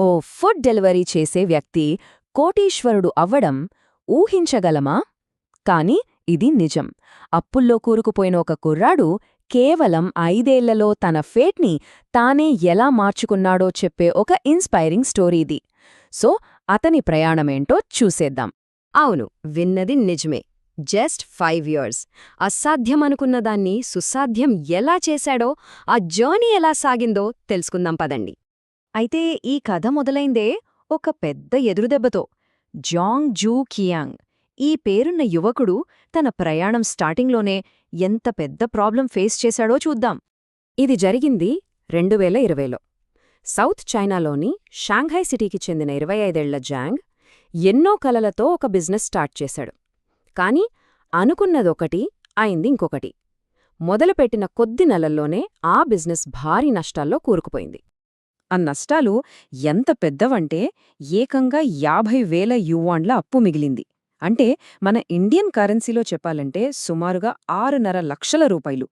ఓ food delivery చేసే వ్యక్తి కోటీశ్వరుడు అవ్వడం ఊహించగలమా? కాని ఇది నిజం. అప్పుల్లో కూరుకుపోయిన ఒక కుర్రాడు కేవలం 5 ఏళ్లలో తన ఫేట్ని తానే ఎలా మార్చుకున్నాడో చెప్పే ఒక ఇన్స్పైరింగ్ స్టోరీది. సో అతని ప్రయాణమేంటో చూసేద్దాం. అవును, విన్నది నిజమే. Just 5 years. అసాధ్యమనుకున్నదాన్ని సుసాధ్యం ఎలా చేశాడో, ఆ జర్నీ ఎలా సాగిందో తెలుసుకుందాం పదండి. అయితే ఈ కథ మొదలైందే ఒక పెద్ద ఎదురుదెబ్బతో. జాంగ్ జూ కియాంగ్ ఈ పేరున్న యువకుడు తన ప్రయాణం స్టార్టింగ్లోనే ఎంత పెద్ద ప్రాబ్లం ఫేస్ చేశాడో చూద్దాం. ఇది జరిగింది 2020లో. సౌత్ చైనాలోని షాంఘై సిటీకి చెందిన 25 ఏళ్ల జాంగ్ ఎన్నో కలలతో ఒక బిజినెస్ స్టార్ట్ చేశాడు. కాని అనుకున్నదొకటి అయింది ఇంకొకటి. మొదలుపెట్టిన కొద్ది నెలల్లోనే ఆ బిజినెస్ భారీ నష్టాల్లో కూరుకుపోయింది. ఆ నష్టాలు ఎంత పెద్దవంటే ఏకంగా 50,000 యువాన్ల అప్పు మిగిలింది. అంటే మన ఇండియన్ కరెన్సీలో చెప్పాలంటే సుమారుగా 6.5 లక్షల రూపాయలు.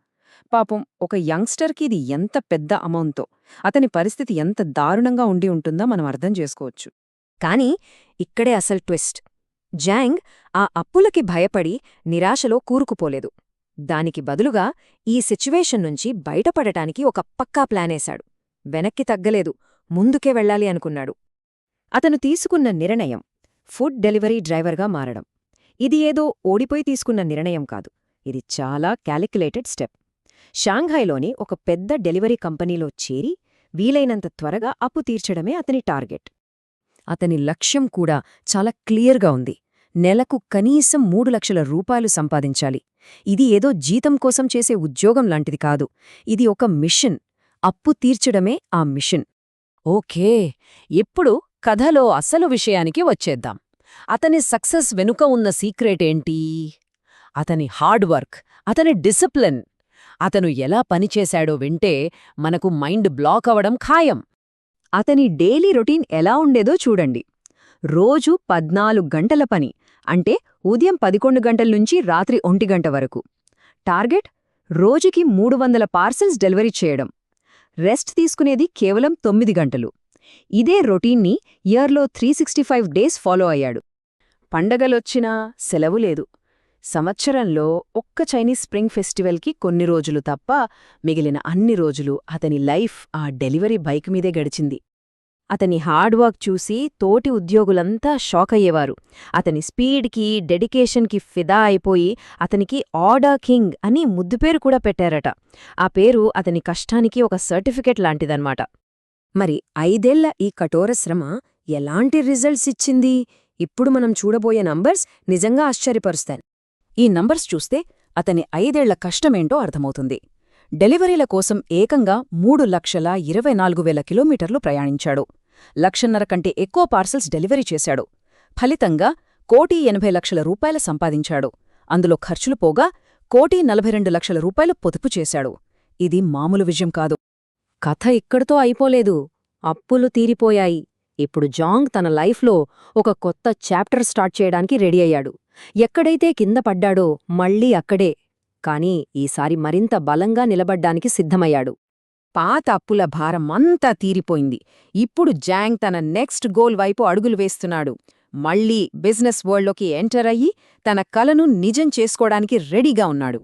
పాపం ఒక యంగ్స్టర్కి ఇది ఎంత పెద్ద అమౌంతో, అతని పరిస్థితి ఎంత దారుణంగా ఉండి ఉంటుందో మనం అర్థం చేసుకోవచ్చు. కాని ఇక్కడే అసలు ట్విస్ట్. జాంగ్ ఆ అప్పులకి భయపడి నిరాశలో కూరుకుపోలేదు. దానికి బదులుగా ఈ సిచ్యువేషన్ నుంచి బయటపడటానికి ఒక పక్కా ప్లానేశాడు. వెనక్కి తగ్గలేదు, ముందుకే వెళ్ళాలి అనుకున్నాడు. అతను తీసుకున్న నిర్ణయం ఫుడ్ డెలివరీ డ్రైవర్గా మారడం. ఇది ఏదో ఓడిపోయి తీసుకున్న నిర్ణయం కాదు, ఇది చాలా క్యాలిక్యులేటెడ్ స్టెప్. షాంఘైలోని ఒక పెద్ద డెలివరీ కంపెనీలో చేరి వీలైనంత త్వరగా అప్పు తీర్చడమే అతని టార్గెట్. అతని లక్ష్యం కూడా చాలా క్లియర్గా ఉంది. నెలకు కనీసం 3 లక్షల రూపాయలు సంపాదించాలి. ఇది ఏదో జీతం కోసం చేసే ఉద్యోగం లాంటిది కాదు, ఇది ఒక మిషన్. అప్పు తీర్చడమే ఆ మిషన్. ఓకే, ఇప్పుడు కథలో అసలు విషయానికి వచ్చేద్దాం. అతని సక్సెస్ వెనుక ఉన్న సీక్రెట్ ఏంటి? అతని హార్డ్ వర్క్, అతని డిసిప్లిన్. అతను ఎలా పనిచేశాడో వింటే మనకు మైండ్ బ్లాక్ అవడం ఖాయం. అతని డైలీ రొటీన్ ఎలా ఉండేదో చూడండి. రోజు 14 గంటల పని, అంటే ఉదయం 11 గంటల నుంచి రాత్రి 1 గంట వరకు. టార్గెట్ రోజుకి 300 పార్సెల్స్ డెలివరీ చేయడం. రెస్ట్ తీసుకునేది కేవలం 9 గంటలు. ఇదే రొటీన్ని ఇయర్లో 365 డేస్ ఫాలో అయ్యాడు. పండగలొచ్చినా సెలవు లేదు. సంవత్సరంలో ఒక్క చైనీస్ స్ప్రింగ్ ఫెస్టివల్కి కొన్ని రోజులు తప్ప మిగిలిన అన్ని రోజులు అతని లైఫ్ ఆ డెలివరీ బైక్ మీదే గడిచింది. అతని హార్డ్ వర్క్ చూసి తోటి ఉద్యోగులంతా షాక్ అయ్యేవారు. అతని స్పీడ్కి, డెడికేషన్కి ఫిదా అయిపోయి అతనికి ఆర్డర్ కింగ్ అని ముద్దుపేరు కూడా పెట్టారట. ఆ పేరు అతని కష్టానికి ఒక సర్టిఫికెట్ లాంటిదన్నమాట. మరి 5 ఏళ్ల ఈ కఠోర శ్రమ ఎలాంటి రిజల్ట్స్ ఇచ్చింది? ఇప్పుడు మనం చూడబోయే నంబర్స్ నిజంగా ఆశ్చర్యపరుస్తాయి. ఈ నంబర్స్ చూస్తే అతని 5 ఏళ్ల కష్టమేంటో అర్థమవుతుంది. డెలివరీల కోసం ఏకంగా 3,24,000 కిలోమీటర్లు ప్రయాణించాడు. 1,50,000 కంటే ఎక్కువ పార్సల్స్ డెలివరీ చేశాడు. ఫలితంగా 1,80,00,000 రూపాయలు సంపాదించాడు. అందులో ఖర్చులు పోగా 1,42,00,000 రూపాయలు పొదుపు చేశాడు. ఇది మామూలు విజయం కాదు. కథ ఇక్కడితో అయిపోలేదు. అప్పులు తీరిపోయాయి. ఇప్పుడు జాంగ్ తన లైఫ్లో ఒక కొత్త చాప్టర్ స్టార్ట్ చేయడానికి రెడీ అయ్యాడు. ఎక్కడైతే కింద పడ్డాడో మళ్ళీ అక్కడే, కానీ ఈసారి మరింత బలంగా నిలబడ్డానికి సిద్ధమయ్యాడు. పాత అప్పుల భారమంతా తీరిపోయింది. ఇప్పుడు జాంగ్ తన నెక్స్ట్ గోల్ వైపు అడుగులు వేస్తున్నాడు. మళ్లీ బిజినెస్ వరల్డ్లోకి ఎంటర్ అయ్యి తన కలను నిజం చేసుకోవడానికి రెడీగా ఉన్నాడు.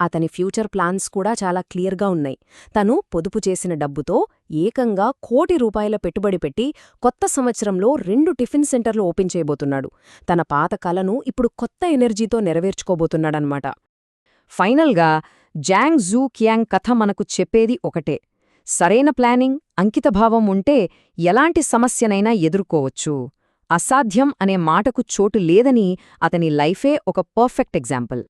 అతని ఫ్యూచర్ ప్లాన్స్ కూడా చాలా క్లియర్గా ఉన్నాయి. తను పొదుపు చేసిన డబ్బుతో ఏకంగా 1,00,00,000 రూపాయల పెట్టుబడి పెట్టి కొత్త సంవత్సరంలో 2 టిఫిన్ సెంటర్లు ఓపెన్ చేయబోతున్నాడు. తన పాత కలను ఇప్పుడు కొత్త ఎనర్జీతో నెరవేర్చుకోబోతున్నాడన్నమాట. ఫైనల్గా జాంగ్ జూ కియాంగ్ కథ మనకు చెప్పేది ఒకటే: సరైన ప్లానింగ్, అంకితభావం ఉంటే ఎలాంటి సమస్యనైనా ఎదుర్కోవచ్చు. అసాధ్యం అనే మాటకు చోటు లేదని అతని లైఫే ఒక పర్ఫెక్ట్ ఎగ్జాంపుల్.